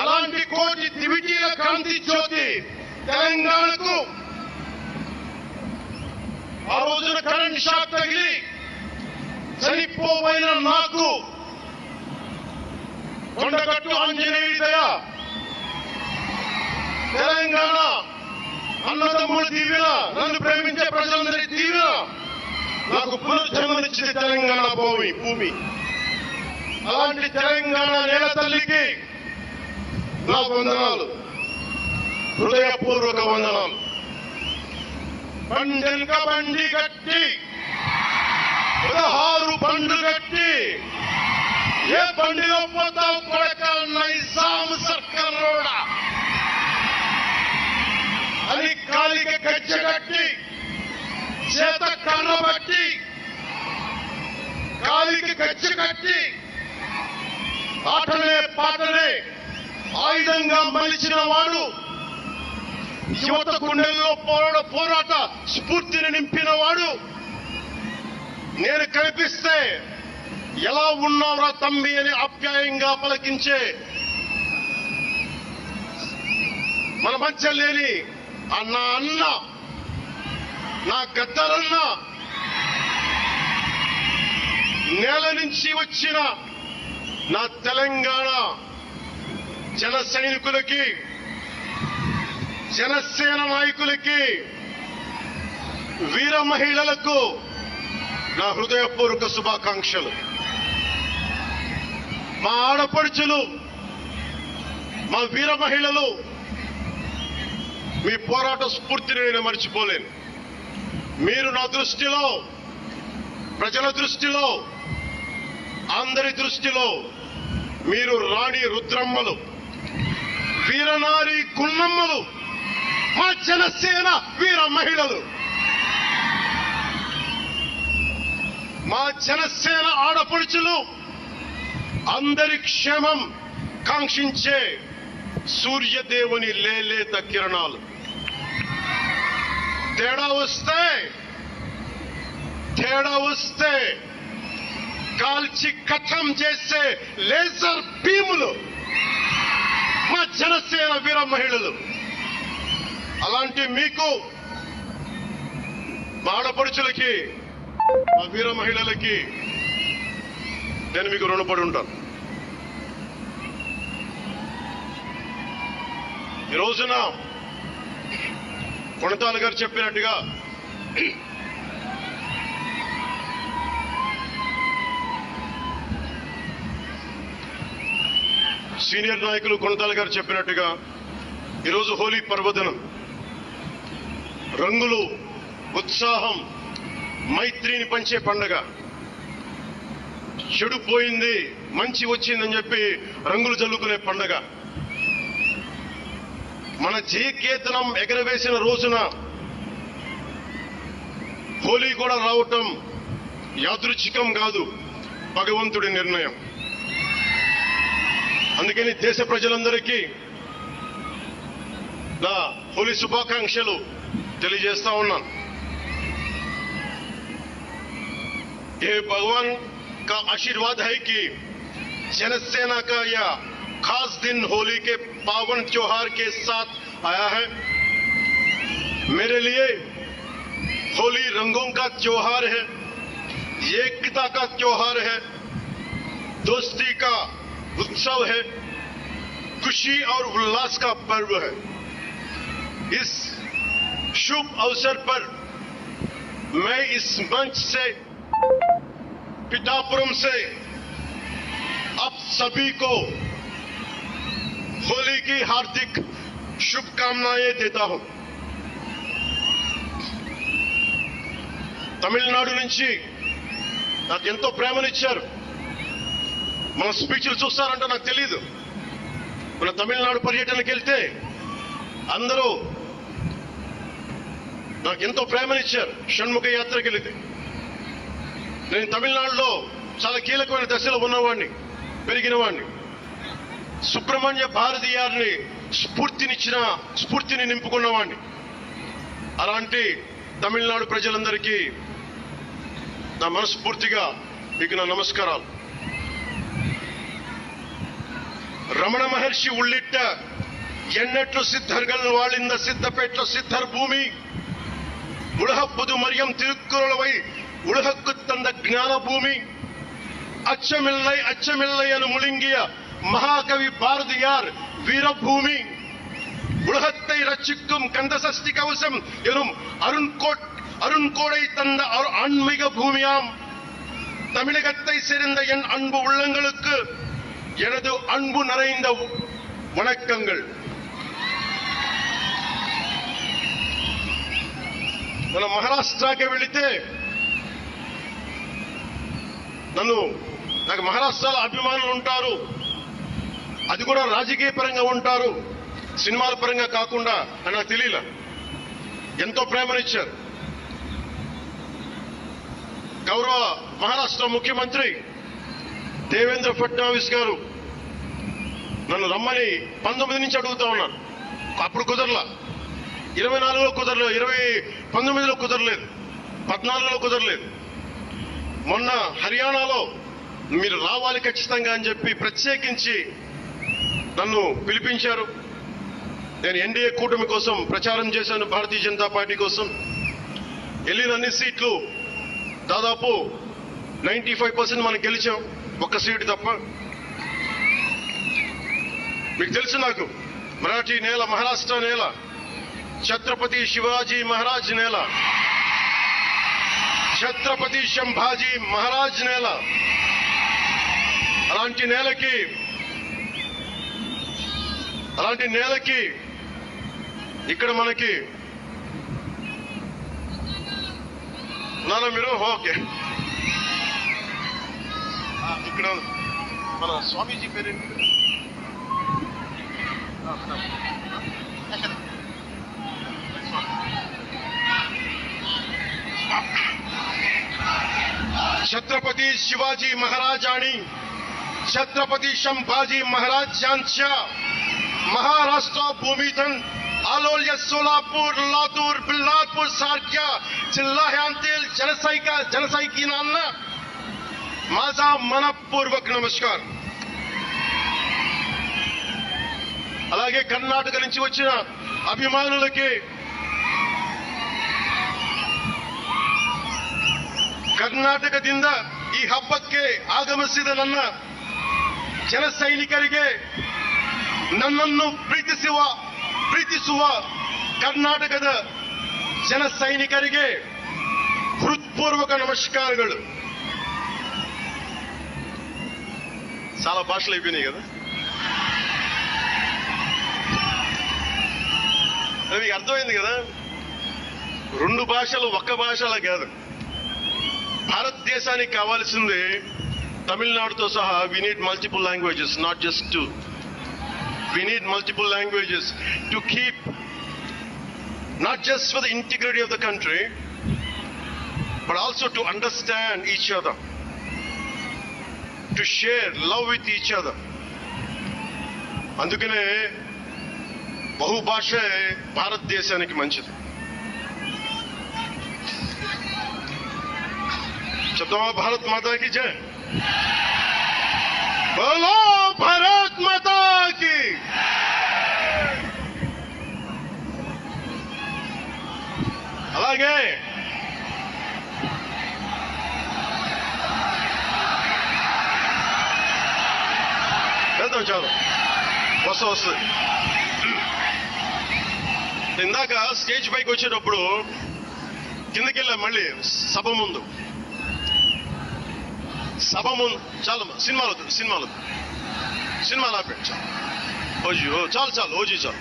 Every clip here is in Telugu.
అలాంటి కోటి దివిటీల కాంతి జ్యోతి తెలంగాణకు ఆ రోజున కరెంట్ షాక్ తగిలి చనిపోయిన నాకు కొండగట్టు ఆంజనేయుడి దయ, తెలంగాణ అన్నదమ్ముల దీవెన, నన్ను ప్రేమించే ప్రజలందరి దీవెన నాకు పునర్జన్మనిచ్చింది తెలంగాణ భూమి. అలాంటి తెలంగాణ నేల తల్లికి నా వందనాలు, హృదయపూర్వక వందనాలు. బండెనక బండి గట్టి 16 బండ్లు గట్టి ఏ బండిలో పోతావు కొడక నైజాం సర్కారోడా అని కాలికి గజ్జగట్టి చేత కర్రబట్టి కాలికి గజ్జగట్టి ఆటనే పాటనే ఆయుధంగా మలిచిన వాడు, యువత గుండెల్లో పోరాట స్ఫూర్తిని నింపిన వాడు, నేను కనిపిస్తే ఎలా ఉన్నావురా తమ్మి అని ఆప్యాయంగా పలకించే మన మధ్య లేని నా అన్న, నా గద్దరన్న, నేల నుంచి వచ్చిన నా తెలంగాణ జన సైనికులకి, జనసేన నాయకులకి, వీర మహిళలకు నా హృదయపూర్వక శుభాకాంక్షలు. మా ఆడపడుచులు, మా వీర మహిళలు, మీ పోరాట స్ఫూర్తిని నేను మర్చిపోలేను. మీరు నా దృష్టిలో, ప్రజల దృష్టిలో, అందరి దృష్టిలో మీరు రాణి రుద్రమ్మలు, వీరనారి గున్నమ్మలు, మా జనసేన వీర మహిళలు, మా జనసేన ఆడపడుచులు, అందరి క్షేమం కాంక్షించే సూర్యదేవుని లేలేత కిరణాలు. తేడా వస్తే కాల్చి కథం చేసే లేజర్ భీములు మా జనసేన వీర మహిళలు. అలాంటి మీకు, మా ఆడపడుచులకి, మా వీర మహిళలకి నేను మీకు రుణపడి ఉంటాను. ఈ రోజున కొణతాల గారు చెప్పినట్టుగా సీనియర్ నాయకులు కొణతాల గారు చెప్పినట్టుగా ఈరోజు హోలీ పర్వదినం. రంగులు, ఉత్సాహం, మైత్రిని పంచే పండగ. చెడు పోయింది, మంచి వచ్చిందని చెప్పి రంగులు జల్లుకునే పండగ. మన జయకేతనం ఎగరవేసిన రోజున హోలీ కూడా రావటం యాదృచ్ఛికం కాదు, భగవంతుడి నిర్ణయం. అందుకని దేశ ప్రజలందరికీ నా హోలీ శుభాకాంక్షలు తెలియజేస్తా ఉన్నాను. ये भगवान का आशीर्वाद है कि जनसेना का यह खास दिन होली के पावन त्योहार के साथ आया है. मेरे लिए होली रंगों का त्योहार है, एकता का त्योहार है, दोस्ती का उत्सव है, खुशी और उल्लास का पर्व है. इस शुभ अवसर पर मैं इस मंच से, पिठापुरम से आप सभी को होली की हार्दिक शुभकामनाएं देता हूं. తమిళనాడు నుంచి నాకు ఎంతో ప్రేమనిచ్చారు. మన స్పీచ్లు చూస్తారంటే నాకు తెలియదు. మన తమిళనాడు పర్యటనకి వెళ్తే అందరూ నాకు ఎంతో ప్రేమనిచ్చారు. షణ్ముఖ యాత్రకి వెళితే నేను తమిళనాడులో చాలా కీలకమైన దశలో ఉన్నవాడిని, పెరిగిన వాడిని. సుబ్రహ్మణ్య భారతీయారిని స్ఫూర్తిని నింపుకున్నవాడిని. అలాంటి తమిళనాడు ప్రజలందరికీ నా మనస్ఫూర్తిగా మీకు నా నమస్కారాలు. రమణ మహర్షి ఉళ్ళిట్ట ఎన్నట్లు సిద్ధர்கள் வாழ்ந்த சித்தப்பேற்ற சித்தர் பூமி உலகப்புது மரியம் திருக்குறளவை உலகக்கு தந்த ஞான பூமி அச்சமில்லை அச்சமில்லை என முழுங்கிய மகாகவி பாரதியார் வீரபூமி உலகத்தை ரட்சிக்கும் கந்தசஷ்டி கவசம் எனும் அருண்கோடை தந்த ஆன்மீக பூமியாம் தமிழகத்தை சேர்ந்த என் அன்பு உள்ளங்களுக்கு எனது அன்பு நிறைந்த வணக்கங்கள். మనం మహారాష్ట్రకి వెళితే నాకు మహారాష్ట్రలో అభిమానులు ఉంటారు. అది కూడా రాజకీయ పరంగా ఉంటారు, సినిమాల పరంగా కాకుండా అని నాకు తెలియలా. ఎంతో ప్రేమనిచ్చారు. గౌరవ మహారాష్ట్ర ముఖ్యమంత్రి దేవేంద్ర ఫడ్నవీస్ గారు నన్ను రమ్మని 19 నుంచి అడుగుతా ఉన్నారు. అప్పుడు కుదరలా, 24లో కుదరలేదు, 19లో కుదరలేదు, 14లో కుదరలేదు. మొన్న హర్యానాలో మీరు రావాలి ఖచ్చితంగా అని చెప్పి ప్రత్యేకించి నన్ను పిలిపించారు. నేను ఎన్డీఏ కూటమి కోసం ప్రచారం చేశాను, భారతీయ జనతా పార్టీ కోసం. వెళ్ళిన అన్ని సీట్లు దాదాపు 95% మనం గెలిచాం, ఒక్క సీటు తప్ప. మీకు తెలుసు, నాకు మరాఠీ నేల, మహారాష్ట్ర నేల, ఛత్రపతి శివాజీ మహారాజ్ నేల, ఛత్రపతి సంభాజీ మహారాజ్ నేల. అలాంటి నేలకి ఇక్కడ మనకి ఉన్నారా మీరు? ఓకే. ఇక్కడ మన స్వామీజీ పేరేంటి? छत्रपती शिवाजी महाराज आणि छत्रपती संभाजी महाराज यांच्या महाराष्ट्र भूमीतून आलोल्य सोलापूर, लातूर, बिल्लारपूर सारख्या जिल्ह्यांतील जनसैनिकांना माझा मनपूर्वक नमस्कार. అలాగే కర్ణాటక నుంచి వచ్చిన అభిమానులకి, ಕರ್ನಾಟಕದಿಂದ ಈ ಹಬ್ಬಕ್ಕೆ ಆಗಮಿಸಿದ ನನ್ನ ಜನಸೈನಿಕರಿಗೆ, ನನ್ನನ್ನು ಪ್ರೀತಿಸುವ ಕರ್ನಾಟಕದ ಜನಸೈನಿಕರಿಗೆ హృత్పూర్వక నమస్కారాలు. చాలా భాషలు అయిపోయినాయి కదా. మీకు అర్థమైంది కదా, 2 భాషలు ఒక్క భాషలా కాదు. భారతదేశానికి కావాల్సింది తమిళనాడుతో సహా we need multiple languages, not just 2. We need multiple languages to keep, not just for the integrity of the country, but also to understand each other, to share love with each other. అందుకనే బహుభాష భారతదేశానికి మంచిది. చెప్తామా? భారత్ మాతా की जय. बोलो भारत माता की. అలాగే వెళ్తాం. చాలు, వస్తుంది. ఇందాక స్టేజ్ పైకి వచ్చేటప్పుడు కిందకి వెళ్ళా, మళ్ళీ సభ ముందు చాలు, సినిమాలు ఆపండి. చాలు ఓజీ చాలు.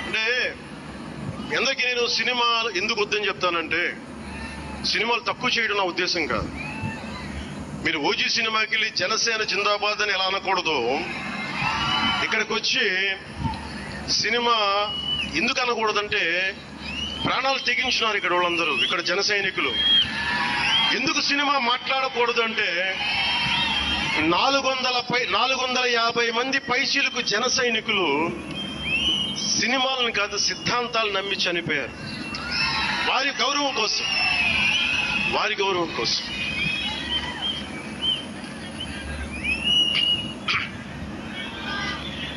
అంటే ఎందుకు నేను సినిమాలు ఎందుకు వద్దని చెప్తానంటే, సినిమాలు తక్కువ చేయడం నా ఉద్దేశం కాదు. మీరు ఓజీ సినిమాకి వెళ్ళి జనసేన జిందాబాద్ అని ఎలా అనకూడదు, ఇక్కడికి వచ్చి సినిమా ఎందుకు అనకూడదంటే, ప్రాణాలు తెగించినారు ఇక్కడ వాళ్ళందరూ, ఇక్కడ జన సైనికులు. ఎందుకు సినిమా మాట్లాడకూడదు అంటే, 450 మంది పైచీలకు జన సైనికులు సినిమాలను కాదు సిద్ధాంతాలు నమ్మి చనిపోయారు. వారి గౌరవం కోసం.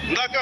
ఇందాక